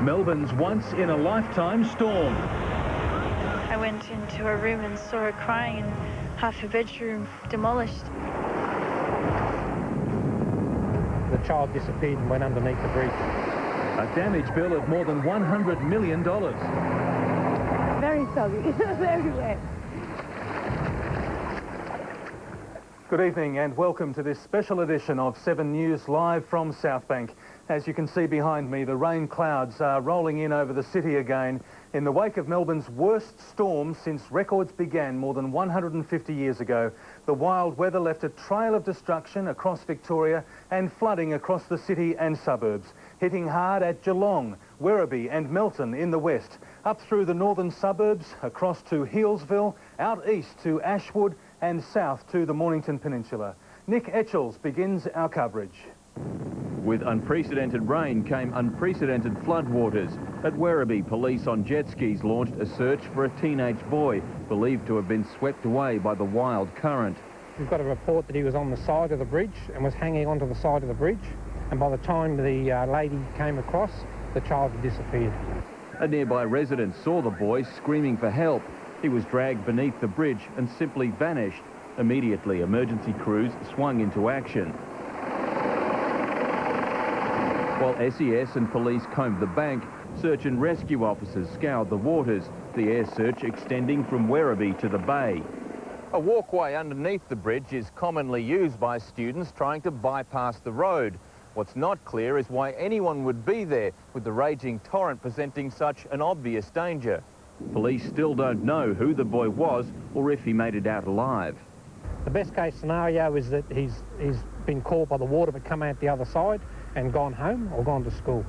Melbourne's once-in-a-lifetime storm. I went into her room and saw her crying and half her bedroom demolished. The child disappeared and went underneath the bridge. A damage bill of more than $100 million. Very soggy, very wet. Good evening and welcome to this special edition of 7 News live from Southbank. As you can see behind me, the rain clouds are rolling in over the city again in the wake of Melbourne's worst storm since records began more than 150 years ago. The wild weather left a trail of destruction across Victoria and flooding across the city and suburbs, hitting hard at Geelong, Werribee and Melton in the west, up through the northern suburbs, across to Healesville, out east to Ashwood and south to the Mornington Peninsula. Nick Etchells begins our coverage. With unprecedented rain came unprecedented floodwaters. At Werribee, police on jet skis launched a search for a teenage boy believed to have been swept away by the wild current. We've got a report that he was on the side of the bridge and was hanging onto the side of the bridge, and by the time the lady came across, the child had disappeared. A nearby resident saw the boy screaming for help. He was dragged beneath the bridge and simply vanished. Immediately, emergency crews swung into action. While SES and police combed the bank, search and rescue officers scoured the waters, the air search extending from Werribee to the bay. A walkway underneath the bridge is commonly used by students trying to bypass the road. What's not clear is why anyone would be there, with the raging torrent presenting such an obvious danger. Police still don't know who the boy was or if he made it out alive. The best case scenario is that he's been caught by the water but come out the other side and gone home or gone to school.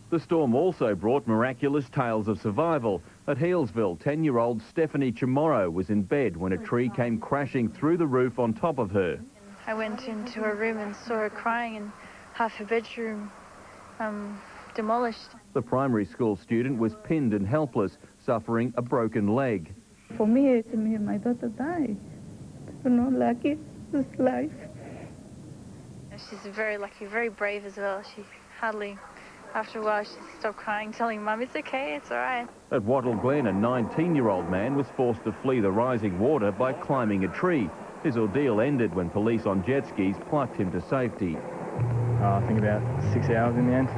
The storm also brought miraculous tales of survival. At Healesville, 10-year-old Stephanie Chamorro was in bed when a tree came crashing through the roof on top of her. I went into her room and saw her crying and half her bedroom demolished. The primary school student was pinned and helpless, suffering a broken leg. For me and my daughter died. I'm not lucky. It's life. She's very lucky, very brave as well. She hardly, after a while, she stopped crying, telling Mum, it's okay, it's all right. At Wattle Glen, a 19-year-old man was forced to flee the rising water by climbing a tree. His ordeal ended when police on jet skis plucked him to safety. I think about 6 hours in the end.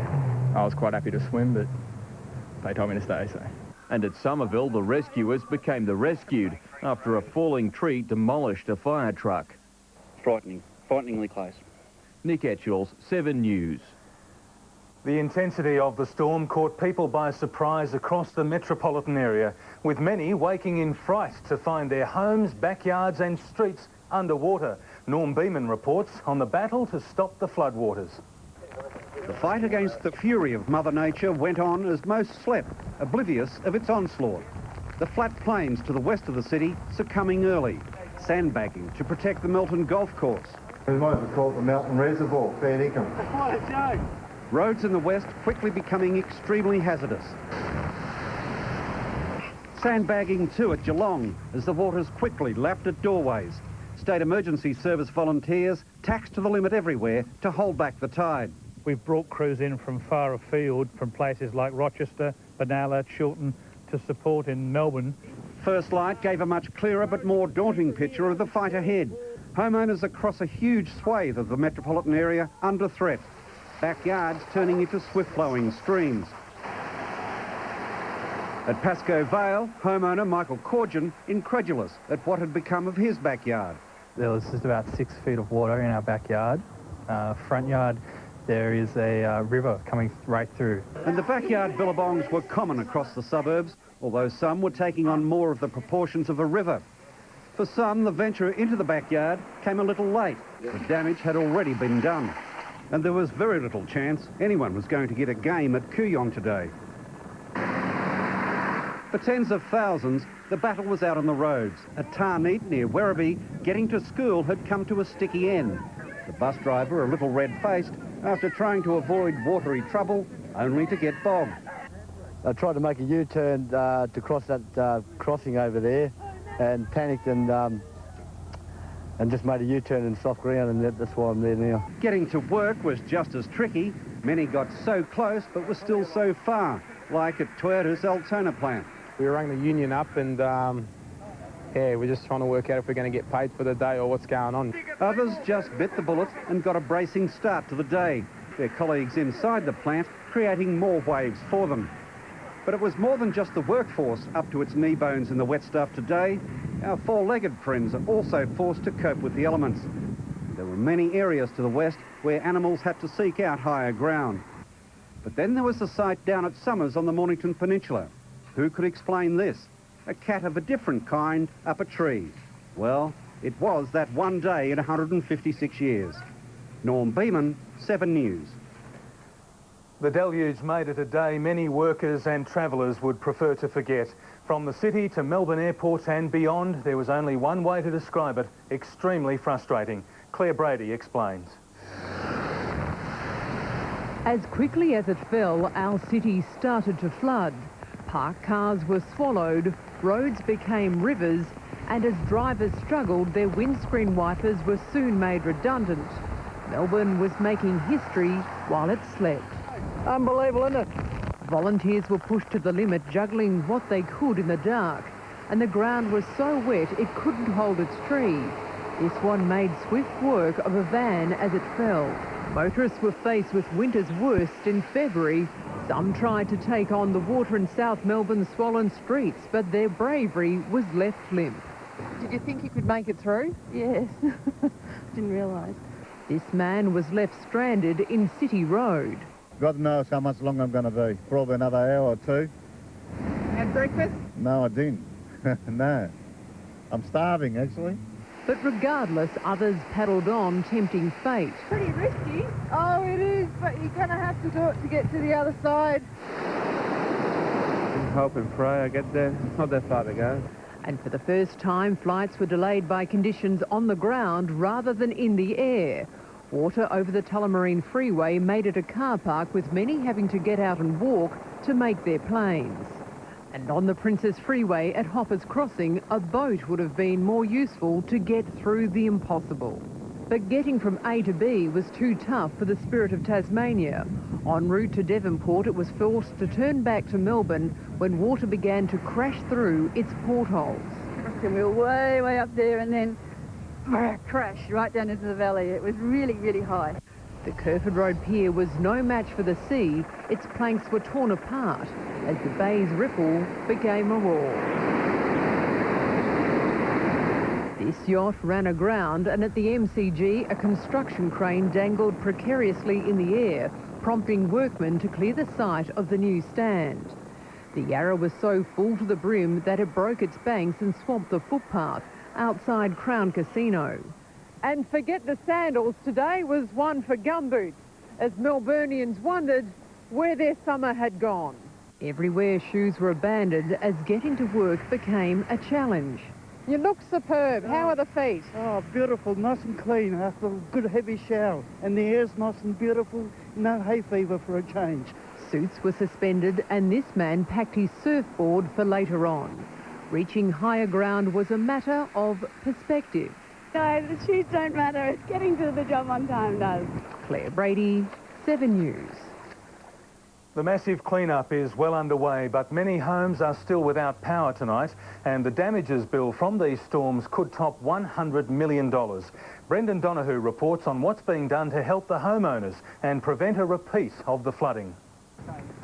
I was quite happy to swim, but they told me to stay, so. And at Somerville, the rescuers became the rescued after a falling tree demolished a fire truck. Frighteningly close. Nick Etchells, 7 News. The intensity of the storm caught people by surprise across the metropolitan area, with many waking in fright to find their homes, backyards and streets underwater. Norm Beeman reports on the battle to stop the floodwaters. The fight against the fury of Mother Nature went on as most slept, oblivious of its onslaught. The flat plains to the west of the city succumbing early, sandbagging to protect the Melton Golf Course. We might have called the Melton Reservoir, fair dinkum. Roads in the west quickly becoming extremely hazardous. Sandbagging too at Geelong as the waters quickly lapped at doorways. State Emergency Service volunteers taxed to the limit everywhere to hold back the tide. We've brought crews in from far afield, from places like Rochester, Benalla, Chiltern, to support in Melbourne. First Light gave a much clearer but more daunting picture of the fight ahead. Homeowners across a huge swathe of the metropolitan area under threat. Backyards turning into swift-flowing streams. At Pascoe Vale, homeowner Michael Corgin incredulous at what had become of his backyard. There was just about 6 feet of water in our backyard. Front yard, there is a river coming right through. And the backyard billabongs were common across the suburbs, although some were taking on more of the proportions of a river. For some, the venture into the backyard came a little late. The damage had already been done. And there was very little chance anyone was going to get a game at Kooyong today. For tens of thousands, the battle was out on the roads. At Tarneet, near Werribee, getting to school had come to a sticky end. The bus driver, a little red-faced, after trying to avoid watery trouble, only to get bogged. I tried to make a U-turn to cross that crossing over there, and panicked and just made a U-turn in soft ground, and that's why I'm there now. Getting to work was just as tricky. Many got so close but were still so far, like at Toyota's Altona plant. We rang the union up and, yeah, we're just trying to work out if we're going to get paid for the day or what's going on. Others just bit the bullet and got a bracing start to the day. Their colleagues inside the plant creating more waves for them. But it was more than just the workforce up to its knee bones in the wet stuff today. Our four-legged friends are also forced to cope with the elements. There were many areas to the west where animals had to seek out higher ground. But then there was the sight down at Somers on the Mornington Peninsula. Who could explain this? A cat of a different kind up a tree. Well, it was that one day in 156 years. Norm Beeman, 7 News. The deluge made it a day many workers and travellers would prefer to forget. From the city to Melbourne Airport and beyond, there was only one way to describe it: extremely frustrating. Claire Brady explains. As quickly as it fell, our city started to flood. Parked cars were swallowed, roads became rivers, and as drivers struggled, their windscreen wipers were soon made redundant. Melbourne was making history while it slept. Unbelievable, isn't it? Volunteers were pushed to the limit, juggling what they could in the dark, and the ground was so wet it couldn't hold its trees. This one made swift work of a van as it fell. Motorists were faced with winter's worst in February. Some tried to take on the water in South Melbourne's swollen streets, but their bravery was left limp. Did you think you could make it through? Yes. Didn't realise. This man was left stranded in City Road. God knows how much longer I'm going to be. Probably another hour or two. Had breakfast? No, I didn't. No. I'm starving, actually. But regardless, others paddled on, tempting fate. Pretty risky. Oh, it is, but you're going to have to do it to get to the other side. Hope and pray I get there. Not that far to go. And for the first time, flights were delayed by conditions on the ground rather than in the air. Water over the Tullamarine Freeway made it a car park, with many having to get out and walk to make their planes. And on the Princess Freeway at Hoppers Crossing, a boat would have been more useful to get through the impossible. But getting from A to B was too tough for the Spirit of Tasmania. En route to Devonport, it was forced to turn back to Melbourne when water began to crash through its portholes. And we were way, way up there, and then crash right down into the valley. It was really, really high. The Kerford Road Pier was no match for the sea. Its planks were torn apart as the bay's ripple became a roar. This yacht ran aground, and at the MCG, a construction crane dangled precariously in the air, prompting workmen to clear the site of the new stand. The Yarra was so full to the brim that it broke its banks and swamped the footpath outside Crown Casino. And forget the sandals, today was one for gumboots, as Melburnians wondered where their summer had gone. Everywhere shoes were abandoned as getting to work became a challenge. You look superb. How are the feet? Oh, beautiful, nice and clean after a good heavy shower. And the air's nice and beautiful, no hay fever for a change. Suits were suspended, and this man packed his surfboard for later on. Reaching higher ground was a matter of perspective. No, the shoes don't matter. It's getting to the job on time does. Claire Brady, 7 News. The massive clean-up is well underway, but many homes are still without power tonight, and the damages bill from these storms could top $100 million. Brendan Donahue reports on what's being done to help the homeowners and prevent a repeat of the flooding.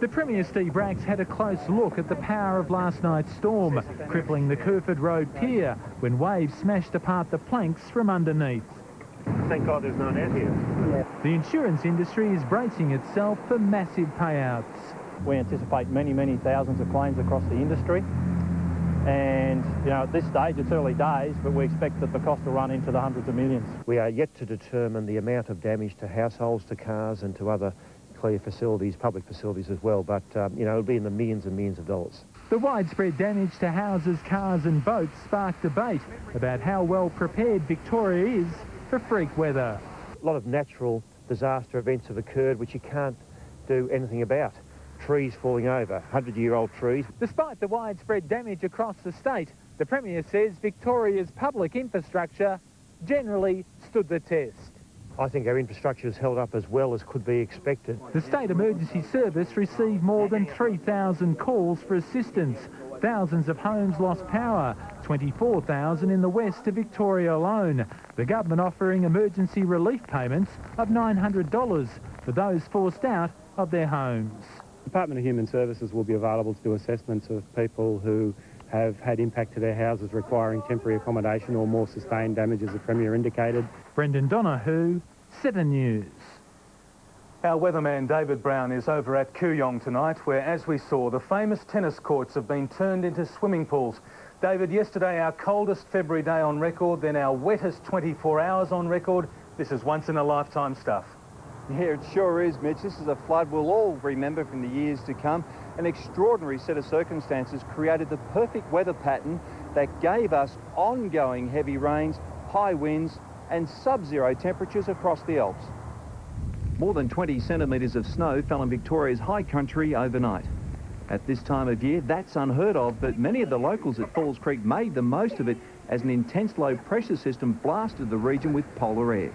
The Premier Steve Braggs had a close look at the power of last night's storm, crippling the Kerford Road Pier when waves smashed apart the planks from underneath. Thank God there's no one out here. The insurance industry is bracing itself for massive payouts. We anticipate many, many thousands of claims across the industry. And, you know, at this stage, it's early days, but we expect that the cost will run into the hundreds of millions. We are yet to determine the amount of damage to households, to cars and to other clear facilities, public facilities as well, but, you know, it'll be in the millions and millions of dollars. The widespread damage to houses, cars and boats sparked debate about how well prepared Victoria is for freak weather. A lot of natural disaster events have occurred which you can't do anything about. Trees falling over, 100-year-old trees. Despite the widespread damage across the state, the Premier says Victoria's public infrastructure generally stood the test. I think our infrastructure is held up as well as could be expected. The State Emergency Service received more than 3,000 calls for assistance. Thousands of homes lost power, 24,000 in the west of Victoria alone. The government offering emergency relief payments of $900 for those forced out of their homes. The Department of Human Services will be available to do assessments of people who have had impact to their houses requiring temporary accommodation or more sustained damage, as the Premier indicated. Brendan Donahue, 7 News. Our weatherman David Brown is over at Kooyong tonight, where, as we saw, the famous tennis courts have been turned into swimming pools. David, yesterday our coldest February day on record, then our wettest 24 hours on record. This is once-in-a-lifetime stuff. Yeah, it sure is, Mitch. This is a flood we'll all remember from the years to come. An extraordinary set of circumstances created the perfect weather pattern that gave us ongoing heavy rains, high winds and sub-zero temperatures across the Alps. More than 20 centimetres of snow fell in Victoria's high country overnight. At this time of year, that's unheard of, but many of the locals at Falls Creek made the most of it as an intense low pressure system blasted the region with polar air.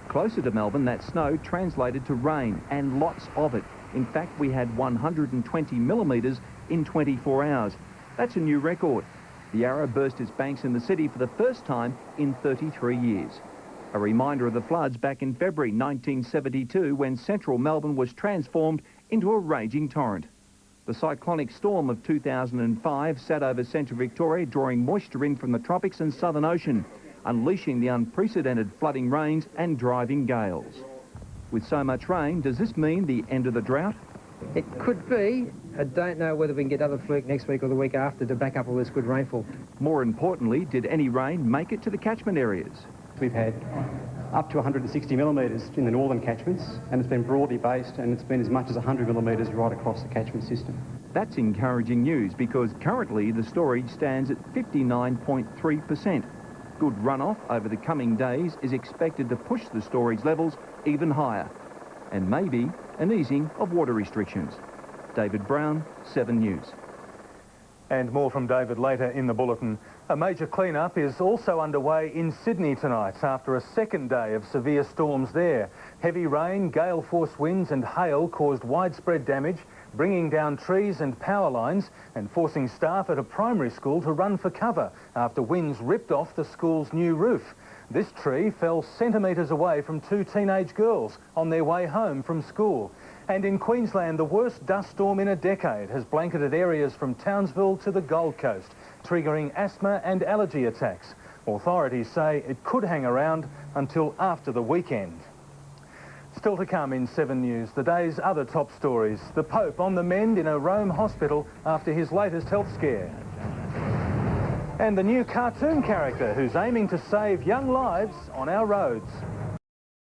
Closer to Melbourne, that snow translated to rain, and lots of it. In fact, we had 120 millimetres in 24 hours. That's a new record. The Yarra burst its banks in the city for the first time in 33 years. A reminder of the floods back in February 1972, when central Melbourne was transformed into a raging torrent. The cyclonic storm of 2005 sat over central Victoria, drawing moisture in from the tropics and Southern Ocean, unleashing the unprecedented flooding rains and driving gales. With so much rain, does this mean the end of the drought? It could be. I don't know whether we can get another fluke next week or the week after to back up all this good rainfall. More importantly, did any rain make it to the catchment areas? We've had up to 160 millimetres in the northern catchments, and it's been broadly based, and it's been as much as 100 millimetres right across the catchment system. That's encouraging news, because currently the storage stands at 59.3%. Good runoff over the coming days is expected to push the storage levels even higher, and maybe an easing of water restrictions. David Brown, 7 News. And more from David later in the bulletin. A major clean-up is also underway in Sydney tonight after a second day of severe storms there. Heavy rain, gale-force winds and hail caused widespread damage, bringing down trees and power lines and forcing staff at a primary school to run for cover after winds ripped off the school's new roof. This tree fell centimetres away from 2 teenage girls on their way home from school. And in Queensland, the worst dust storm in a decade has blanketed areas from Townsville to the Gold Coast, triggering asthma and allergy attacks. Authorities say it could hang around until after the weekend. Still to come in 7 News, the day's other top stories. The Pope on the mend in a Rome hospital after his latest health scare. And the new cartoon character who's aiming to save young lives on our roads.